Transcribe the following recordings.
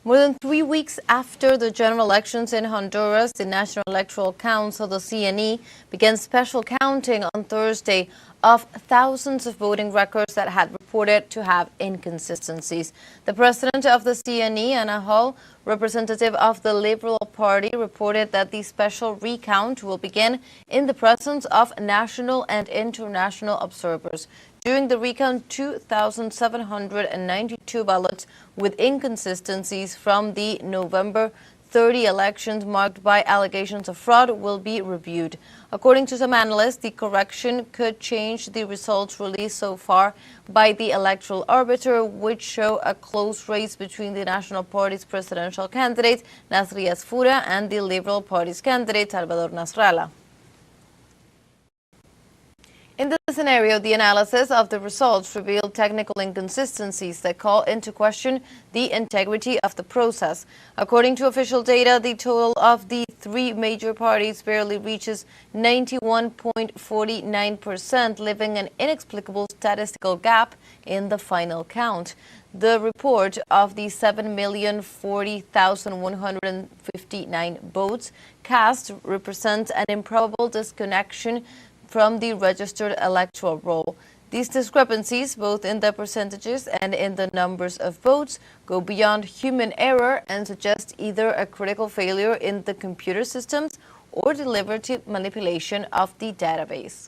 More than 3 weeks after the general elections in Honduras, the National Electoral Council, the CNE, began special counting on Thursday of thousands of voting records that had reported to have inconsistencies. The president of the CNE, Anna Hall, representative of the Liberal Party, reported that the special recount will begin in the presence of national and international observers. During the recount, 2,792 ballots with inconsistencies from the November 30 elections marked by allegations of fraud will be reviewed. According to some analysts, the correction could change the results released so far by the electoral arbiter, which show a close race between the National Party's presidential candidate, Nasri Asfura, and the Liberal Party's candidate, Salvador Nasralla. In this scenario, the analysis of the results revealed technical inconsistencies that call into question the integrity of the process. According to official data, the total of the three major parties barely reaches 91.49%, leaving an inexplicable statistical gap in the final count. The report of the 7,040,159 votes cast represents an improbable disconnection from the registered electoral roll. These discrepancies, both in the percentages and in the numbers of votes, go beyond human error and suggest either a critical failure in the computer systems or deliberate manipulation of the database.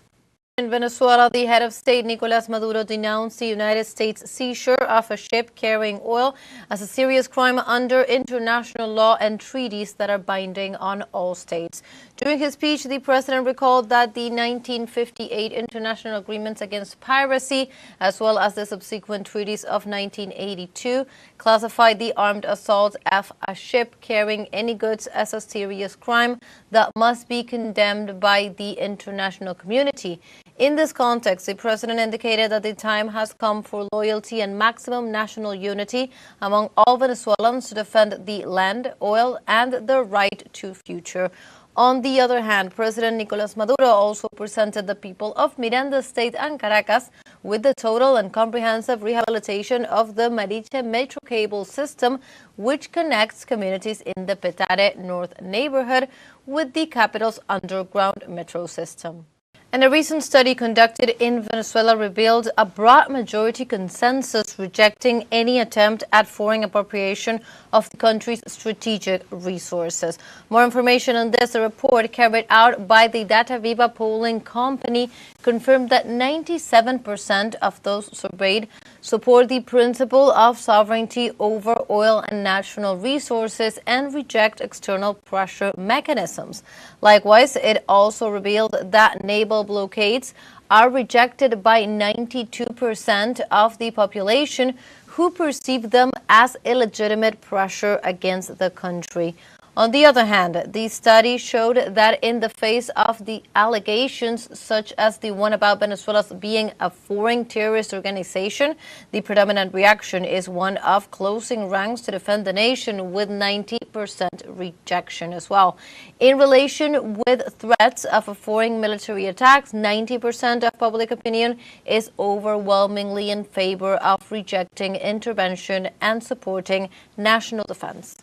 In Venezuela, the head of state, Nicolás Maduro, denounced the United States seizure of a ship carrying oil as a serious crime under international law and treaties that are binding on all states. During his speech, the president recalled that the 1958 international agreements against piracy, as well as the subsequent treaties of 1982, classified the armed assault of a ship carrying any goods as a serious crime that must be condemned by the international community. In this context, the president indicated that the time has come for loyalty and maximum national unity among all Venezuelans to defend the land, oil, and the right to future. On the other hand, President Nicolás Maduro also presented the people of Miranda State and Caracas with the total and comprehensive rehabilitation of the Mariche Metro Cable system, which connects communities in the Petare North neighborhood with the capital's underground metro system. And a recent study conducted in Venezuela revealed a broad majority consensus rejecting any attempt at foreign appropriation of the country's strategic resources. More information on this, a report carried out by the Data Viva polling company confirmed that 97% of those surveyed support the principle of sovereignty over oil and natural resources and reject external pressure mechanisms. Likewise, it also revealed that naval blockades are rejected by 92% of the population, who perceive them as illegitimate pressure against the country. On the other hand, the study showed that in the face of the allegations, such as the one about Venezuela's being a foreign terrorist organization, the predominant reaction is one of closing ranks to defend the nation, with 90% rejection as well. In relation with threats of a foreign military attacks, 90% of public opinion is overwhelmingly in favor of rejecting intervention and supporting national defense.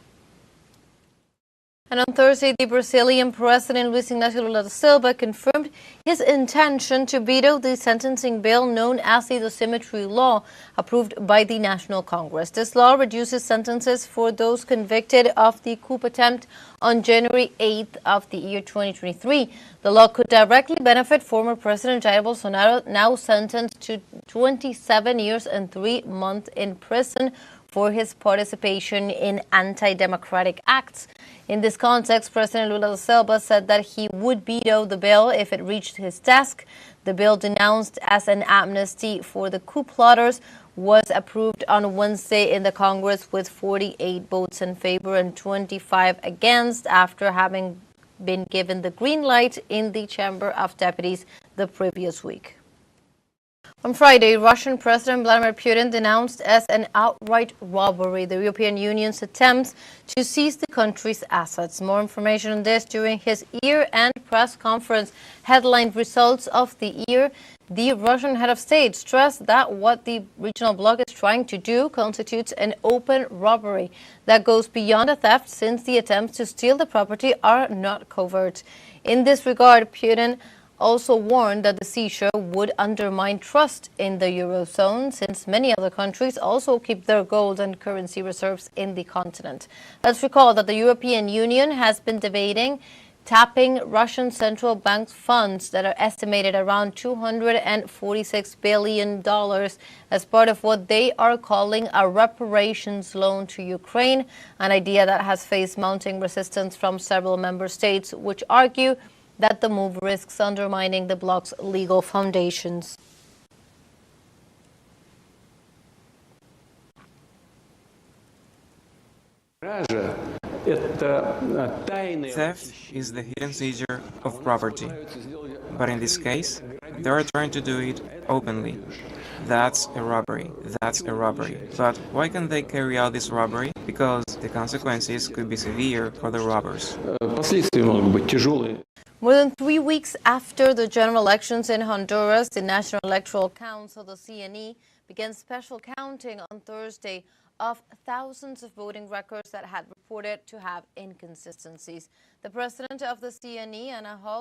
And on Thursday, the Brazilian President Luiz Inácio Lula da Silva confirmed his intention to veto the sentencing bill known as the Dosimetry Law, approved by the National Congress. This law reduces sentences for those convicted of the coup attempt on January 8th of the year 2023. The law could directly benefit former President Jair Bolsonaro, now sentenced to 27 years and 3 months in prison for his participation in anti-democratic acts. In this context, President Lula da Silva said that he would veto the bill if it reached his desk. The bill, denounced as an amnesty for the coup plotters, was approved on Wednesday in the Congress with 48 votes in favor and 25 against, after having been given the green light in the Chamber of Deputies the previous week. On Friday, Russian President Vladimir Putin denounced as an outright robbery the European Union's attempts to seize the country's assets. More information on this during his year-end press conference headlined results of the year. The Russian head of state stressed that what the regional bloc is trying to do constitutes an open robbery that goes beyond a theft, since the attempts to steal the property are not covert. In this regard, Putin also warned that the seizure would undermine trust in the Eurozone, since many other countries also keep their gold and currency reserves in the continent. Let's recall that the European Union has been debating tapping Russian central bank funds that are estimated around $246 billion as part of what they are calling a reparations loan to Ukraine, an idea that has faced mounting resistance from several member states, which argue that the move risks undermining the bloc's legal foundations. Theft is the hidden seizure of property, but in this case, they are trying to do it openly. That's a robbery. That's a robbery. But why can they carry out this robbery? Because the consequences could be severe for the robbers. More than 3 weeks after the general elections in Honduras, the National Electoral Council, the CNE, began special counting on Thursday of thousands of voting records that had reported to have inconsistencies. The president of the CNE, Anna Hall,